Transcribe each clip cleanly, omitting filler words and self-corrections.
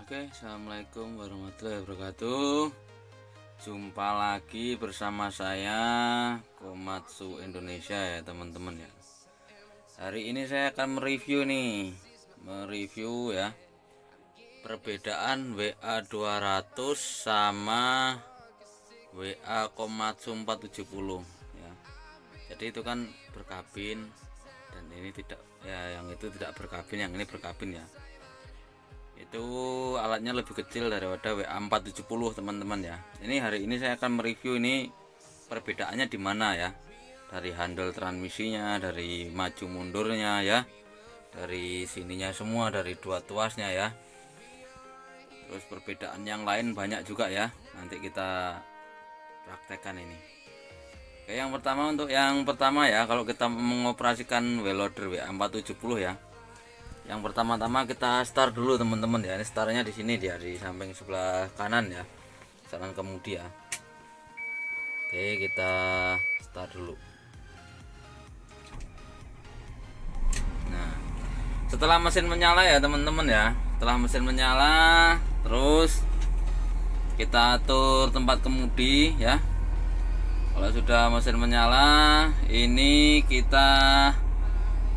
Oke, assalamualaikum warahmatullahi wabarakatuh. Jumpa lagi bersama saya Komatsu Indonesia ya teman-teman ya. Hari ini saya akan mereview ya perbedaan WA 200 sama WA Komatsu 470 ya. Jadi itu kan berkabin dan ini tidak ya, yang itu tidak berkabin, yang ini berkabin ya. Itu alatnya lebih kecil daripada WA 470 teman-teman ya. Ini hari ini saya akan mereview ini perbedaannya di mana ya, dari handle transmisinya, dari maju mundurnya ya, dari sininya semua, dari dua tuasnya ya. Terus perbedaan yang lain banyak juga ya, nanti kita praktekkan ini. Oke, yang pertama ya, kalau kita mengoperasikan welloader WA 470 ya, yang pertama-tama kita start dulu teman-teman ya. Ini startnya di sini dia, di samping sebelah kanan ya, kanan kemudi ya. Oke, kita start dulu. Nah, setelah mesin menyala ya teman-teman ya, setelah mesin menyala terus kita atur tempat kemudi ya. Kalau sudah mesin menyala, ini kita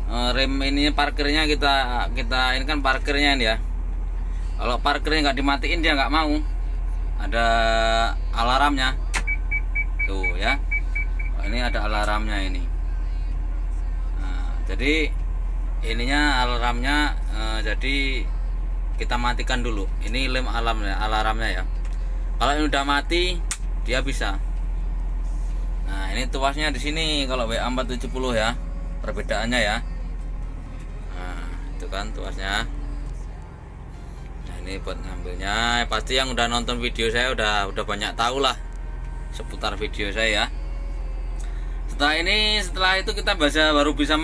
rem ini parkirnya kita ini kan parkirnya ini ya. Kalau parkirnya nggak dimatiin dia nggak mau, ada alarmnya tuh ya. Ini ada alarmnya ini. Nah, jadi ininya alarmnya, jadi kita matikan dulu. Ini lem alarmnya ya. Kalau ini udah mati dia bisa. Nah, ini tuasnya di sini kalau WA 470 ya, perbedaannya ya. Itu kan tuasnya. Nah, ini buat ngambilnya. Pasti yang udah nonton video saya udah banyak tahu lah seputar video saya ya. Setelah itu kita baru bisa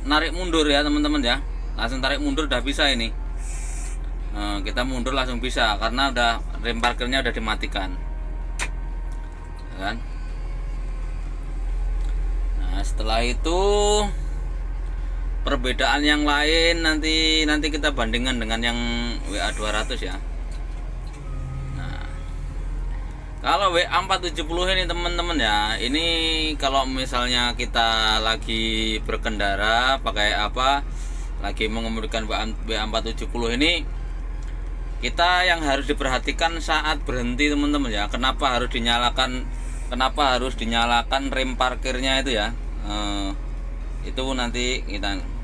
narik mundur ya teman-teman ya. Langsung tarik mundur udah bisa ini. Kita mundur langsung bisa karena udah rem parkirnya udah dimatikan. Ya kan? Nah, setelah itu perbedaan yang lain nanti kita bandingkan dengan yang WA 200 ya. Nah, kalau WA 470 ini teman-teman ya, ini kalau misalnya kita lagi berkendara pakai apa, lagi mengemudikan WA 470 ini, kita yang harus diperhatikan saat berhenti teman-teman ya. Kenapa harus dinyalakan rem parkirnya itu ya. Itu nanti kita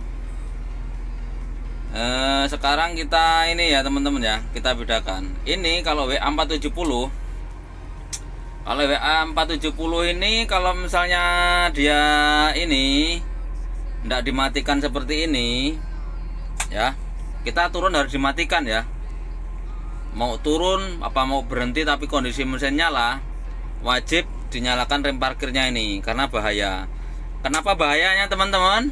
sekarang kita ini ya teman-teman ya, kita bedakan. Ini kalau WA 470, ini kalau misalnya dia ini tidak dimatikan seperti ini ya, kita turun harus dimatikan ya. Mau turun apa mau berhenti tapi kondisi mesin nyala, wajib dinyalakan rem parkirnya ini karena bahaya. Kenapa bahayanya teman-teman?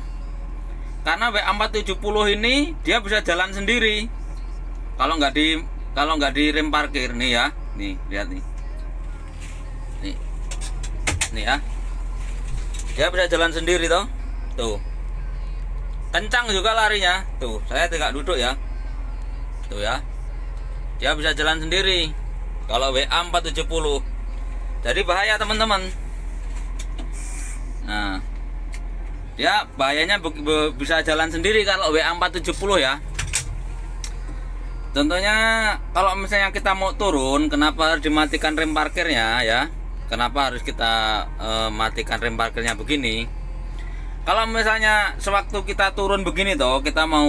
Karena WA 470 ini dia bisa jalan sendiri kalau nggak di rem parkir nih ya. Nih lihat nih ya, dia bisa jalan sendiri toh. Tuh kencang juga larinya tuh, saya tidak duduk ya, tuh ya, dia bisa jalan sendiri kalau WA 470. Jadi bahaya teman-teman. Nah, ya bahayanya bisa jalan sendiri kalau WA 470 ya. Contohnya kalau misalnya kita mau turun, kenapa harus dimatikan rem parkirnya ya? Kenapa harus kita matikan rem parkirnya begini? Kalau misalnya sewaktu kita turun begini toh, kita mau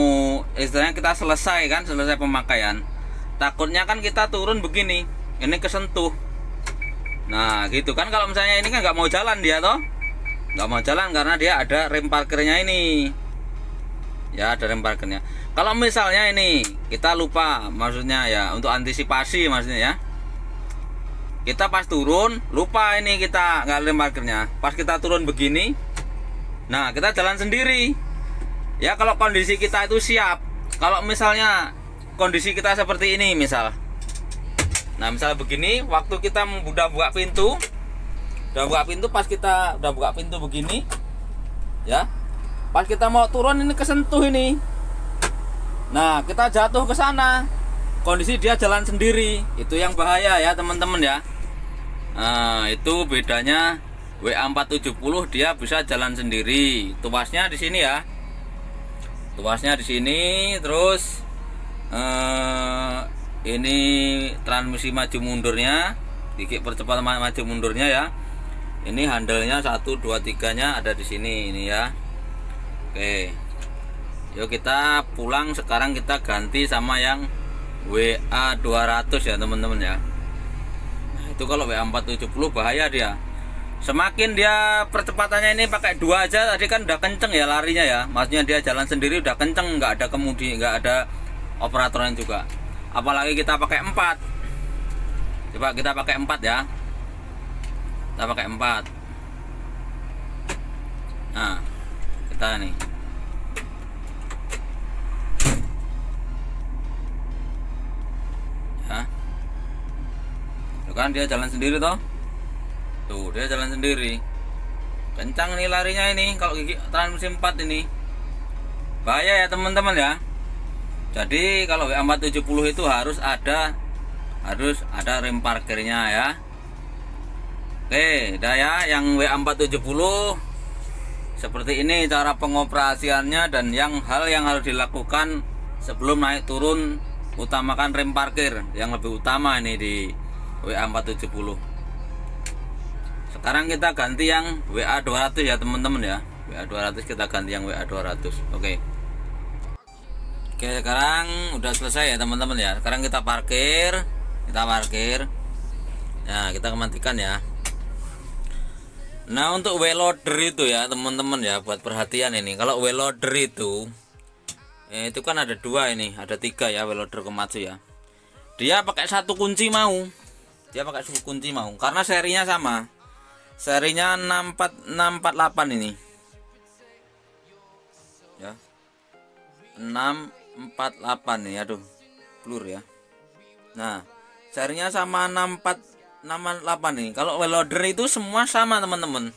istilahnya kita selesai pemakaian, takutnya kan kita turun begini, ini kesentuh. Nah gitu kan, kalau misalnya ini kan nggak mau jalan dia toh, nggak mau jalan karena dia ada rem parkirnya ini ya, ada rem parkirnya. Kalau misalnya ini kita lupa, maksudnya ya untuk antisipasi maksudnya ya, kita pas turun lupa ini kita nggak rem parkirnya, pas kita turun begini, nah kita jalan sendiri ya. Kalau kondisi kita itu siap, kalau misalnya kondisi kita seperti ini misal begini, waktu kita udah buka pintu, pas kita udah buka pintu begini ya, pas kita mau turun ini kesentuh ini, nah kita jatuh ke sana, kondisi dia jalan sendiri, itu yang bahaya ya teman-teman ya. Nah, itu bedanya WA470 dia bisa jalan sendiri. Tuasnya di sini ya. Tuasnya di sini, terus ini transmisi maju mundurnya, gigi percepatan maju mundurnya ya. Ini handle-nya 1 2 3-nya ada di sini ini ya. Oke. Yuk kita pulang sekarang, kita ganti sama yang WA200 ya teman-teman ya. Nah, itu kalau WA470 bahaya dia. Semakin dia percepatannya ini pakai 2 aja tadi kan udah kenceng ya larinya ya. Maksudnya dia jalan sendiri udah kenceng, nggak ada kemudi, nggak ada operatornya juga. Apalagi kita pakai 4. Coba kita pakai 4 ya. Kita pakai 4. Nah, kita nih. Ya. Tuh kan dia jalan sendiri toh. Tuh, dia jalan sendiri. Kencang nih larinya ini kalau gigi transmisi 4 ini. Bahaya ya teman-teman ya. Jadi kalau WA470 itu harus ada rem parkirnya ya. Oke, udah ya yang WA470 seperti ini cara pengoperasiannya, dan hal yang harus dilakukan sebelum naik turun, utamakan rem parkir yang lebih utama ini di WA470. Sekarang kita ganti yang WA200 ya teman-teman ya. WA200 kita ganti yang WA200. Oke, sekarang udah selesai ya teman-teman ya. Sekarang kita parkir. Nah, kita matikan ya. Nah, untuk W-loader itu ya teman-teman ya, buat perhatian ini. Kalau W-loader itu kan ada 2 ini, ada 3 ya W-loader Komatsu ya. Dia pakai 1 kunci mau. Karena serinya sama. Serinya 648 ini. Ya. 648 nih, aduh. Blur ya. Nah, serinya sama 648 nih. Kalau W-loader itu semua sama teman-teman.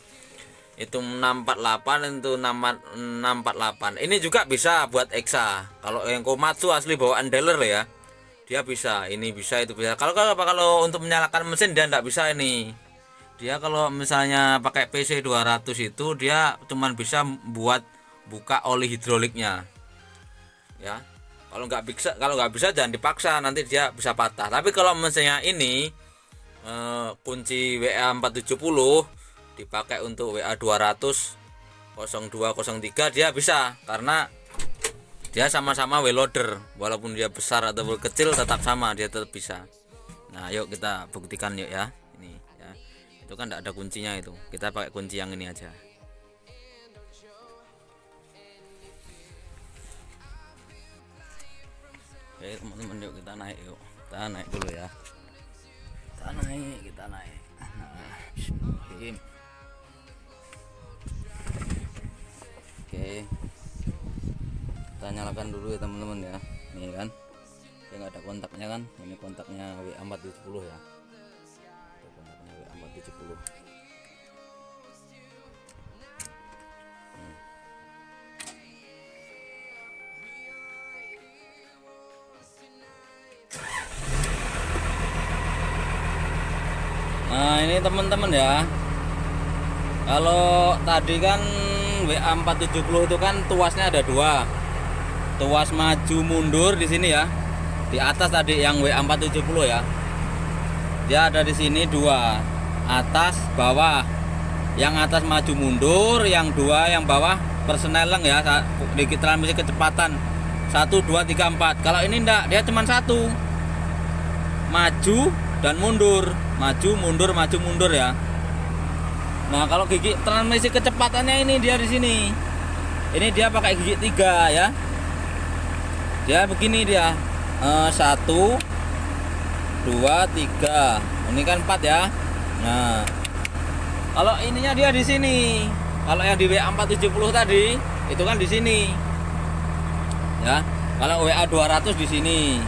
Itu 648, itu 648. Ini juga bisa buat Exa. Kalau yang Komatsu asli bawaan dealer ya, dia bisa. Ini bisa, itu bisa. Kalau untuk menyalakan mesin dia enggak bisa ini. Dia kalau misalnya pakai PC 200 itu dia cuman bisa buat buka oli hidroliknya. Ya. Kalau nggak bisa jangan dipaksa, nanti dia bisa patah. Tapi kalau misalnya ini kunci WA470 dipakai untuk WA200 0203 dia bisa, karena dia sama-sama W-loader. Walaupun dia besar atau kecil tetap sama, dia tetap bisa. Nah, yuk kita buktikan yuk ya. Ini ya. Itu kan tidak ada kuncinya itu. Kita pakai kunci yang ini aja. Oke teman-teman, yuk kita naik yuk. Kita naik dulu ya. Kita naik. Nah, bismillahirrahmanirrahim. Oke. Kita nyalakan dulu ya teman-teman ya. Ini kan. Dia nggak ada kontaknya kan. Ini kontaknya WA470 ya. Itu kontaknya WA470. Nah, ini teman-teman ya. Kalau tadi kan WA470 itu kan tuasnya ada 2. Tuas maju mundur di sini ya. Di atas tadi yang WA470 ya. Dia ada di sini 2. Atas, bawah. Yang atas maju mundur, yang 2 yang bawah persneleng ya, di transmisi kecepatan 1 2 3 4. Kalau ini enggak, dia cuma 1. Maju dan mundur, maju mundur ya. Nah, kalau gigi transmisi kecepatannya ini dia di sini. Ini dia pakai gigi 3 ya. Dia begini dia. 1 2 3. Ini kan 4 ya. Nah, kalau ininya dia di sini. Kalau yang di WA470 tadi itu kan di sini. Ya. Kalau WA200 di sini.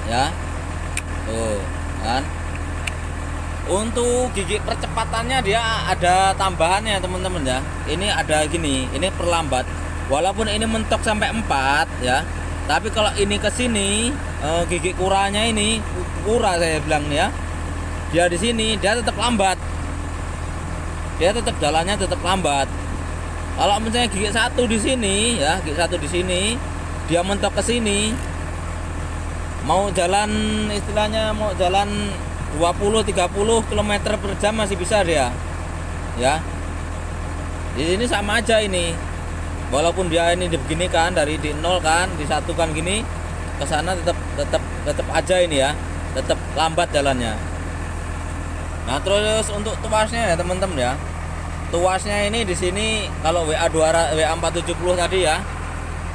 Ya. Tuh, kan. Untuk gigi percepatannya dia ada tambahannya teman-teman ya. Ini ada gini, ini perlambat. Walaupun ini mentok sampai 4 ya. Tapi kalau ini ke sini, gigi kuranya ini, kura saya bilang ya, dia di sini dia tetap lambat. Dia tetap jalannya tetap lambat. Kalau misalnya gigi satu di sini ya, gigi satu di sini, dia mentok ke sini, mau jalan istilahnya mau jalan 20-30 km per jam masih bisa dia. Ya. Di sini sama aja ini. Walaupun dia ini begini kan, dari di nol kan, disatukan gini ke sana tetap aja ini ya. Tetap lambat jalannya. Nah, terus untuk tuasnya ya teman-teman ya. Tuasnya ini di sini kalau WA470 tadi ya.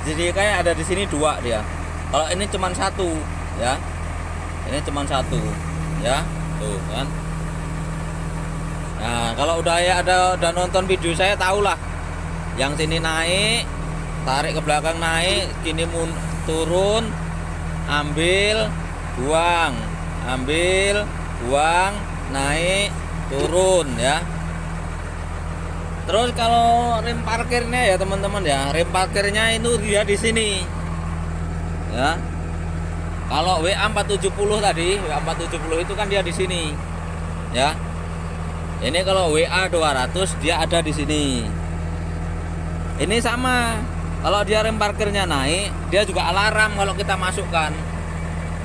Jadi kayak ada di sini 2 dia. Kalau ini cuma 1 ya. Ini cuma 1 ya. Tuh kan. Nah, kalau udah nonton video saya tahulah. Yang sini naik, tarik ke belakang naik, kini turun, ambil, buang, naik, turun ya. Terus kalau rem parkirnya ya teman-teman ya, rem parkirnya itu dia di sini. Ya. Kalau WA470 tadi, WA470 itu kan dia di sini. Ya. Ini kalau WA200 dia ada di sini. Ini sama. Kalau dia rem parkirnya naik, dia juga alarm kalau kita masukkan.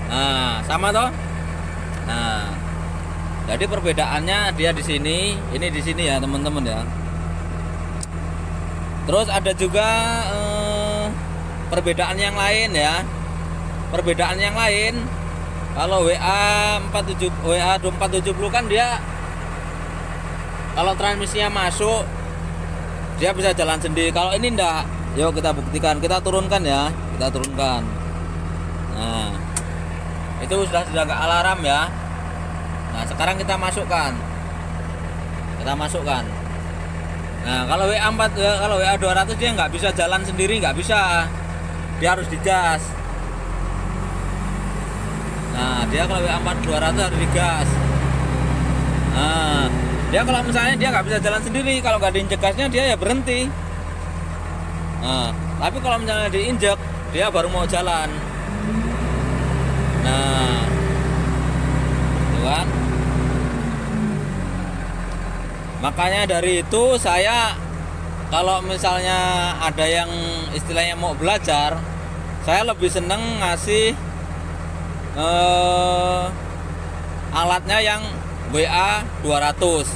Nah, sama toh? Nah. Jadi perbedaannya dia di sini, ini di sini ya, teman-teman ya. Terus ada juga perbedaan yang lain ya. Perbedaan yang lain kalau WA470 kan dia kalau transmisinya masuk dia bisa jalan sendiri. Kalau ini enggak. Yuk kita buktikan. Kita turunkan ya. Kita turunkan. Nah. Itu sudah enggak alarm ya. Nah, sekarang kita masukkan. Nah, kalau WA200 dia nggak bisa jalan sendiri, nggak bisa. Dia harus digas. Nah, dia kalau WA200 harus digas. Nah, dia kalau misalnya dia nggak bisa jalan sendiri, kalau nggak diinjek gasnya dia ya berhenti. Nah, tapi kalau misalnya diinjek, dia baru mau jalan. Nah, tuh kan. Makanya dari itu saya kalau misalnya ada yang istilahnya mau belajar, saya lebih seneng ngasih alatnya yang WA200.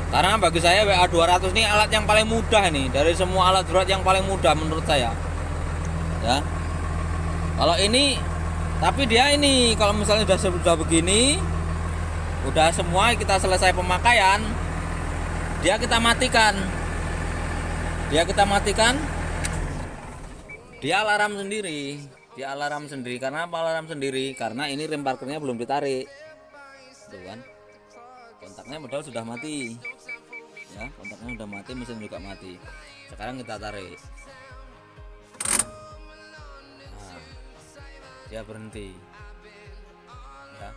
Karena bagi saya WA200 ini alat yang paling mudah ini dari semua alat berat yang paling mudah menurut saya. Ya. Kalau ini tapi dia ini kalau misalnya sudah begini, udah semua kita selesai pemakaian, dia kita matikan, dia alarm sendiri. Karena apa alarm sendiri? Karena ini rem parkirnya belum ditarik, tuh kan, kontaknya padahal sudah mati, ya kontaknya sudah mati, mesin juga mati. Sekarang kita tarik, nah, dia berhenti, ya.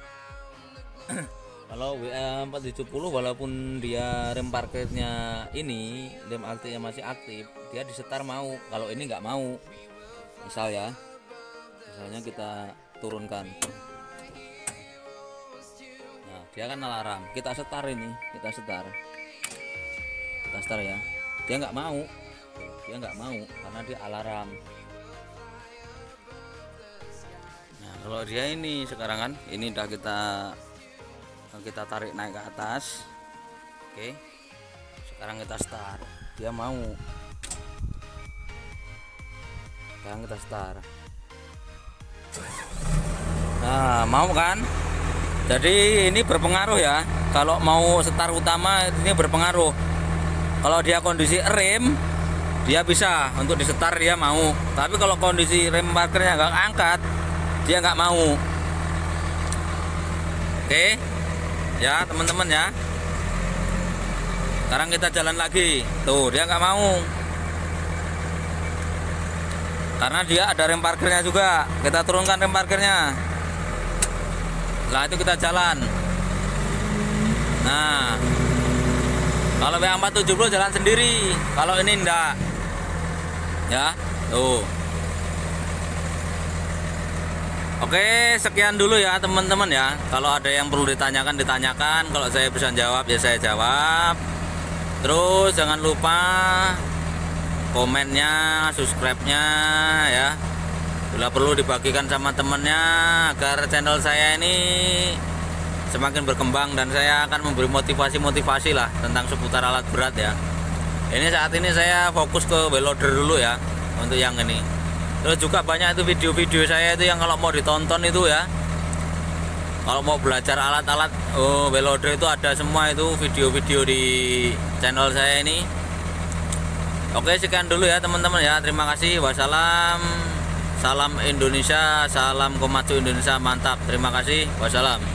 Kalau WA470 walaupun dia rem parkirnya ini rem aktifnya masih aktif, dia disetar mau. Kalau ini nggak mau, misalnya kita turunkan, nah dia kan alarm, kita setar kita setar ya, dia nggak mau karena dia alarm. Nah kalau dia ini sekarang kan ini udah kita tarik naik ke atas. Oke, sekarang kita start, dia mau. Sekarang kita start. Nah mau kan, jadi ini berpengaruh ya. Kalau mau start utama ini berpengaruh. Kalau dia kondisi rem, dia bisa untuk disetar, dia mau. Tapi kalau kondisi rem parkirnya nggak angkat, dia nggak mau. Oke ya teman-teman ya. Sekarang kita jalan lagi, tuh dia nggak mau karena dia ada rem parkirnya juga. Kita turunkan rem parkirnya, setelah itu kita jalan. Nah kalau WA470 jalan sendiri, kalau ini enggak ya. Tuh Oke, sekian dulu ya teman-teman ya. Kalau ada yang perlu ditanyakan, ditanyakan. Kalau saya bisa jawab ya saya jawab. Terus jangan lupa komennya, subscribe-nya ya. Bila perlu dibagikan sama temennya agar channel saya ini semakin berkembang, dan saya akan memberi motivasi lah tentang seputar alat berat ya. Ini saat ini saya fokus ke wheel loader dulu ya untuk yang ini. Terus juga banyak itu video-video saya itu yang kalau mau ditonton itu ya. Kalau mau belajar alat-alat wheel loader itu ada semua itu video-video di channel saya ini. Oke, sekian dulu ya teman-teman ya. Terima kasih. Wassalam. Salam Indonesia, salam Komatsu Indonesia, mantap. Terima kasih. Wassalam.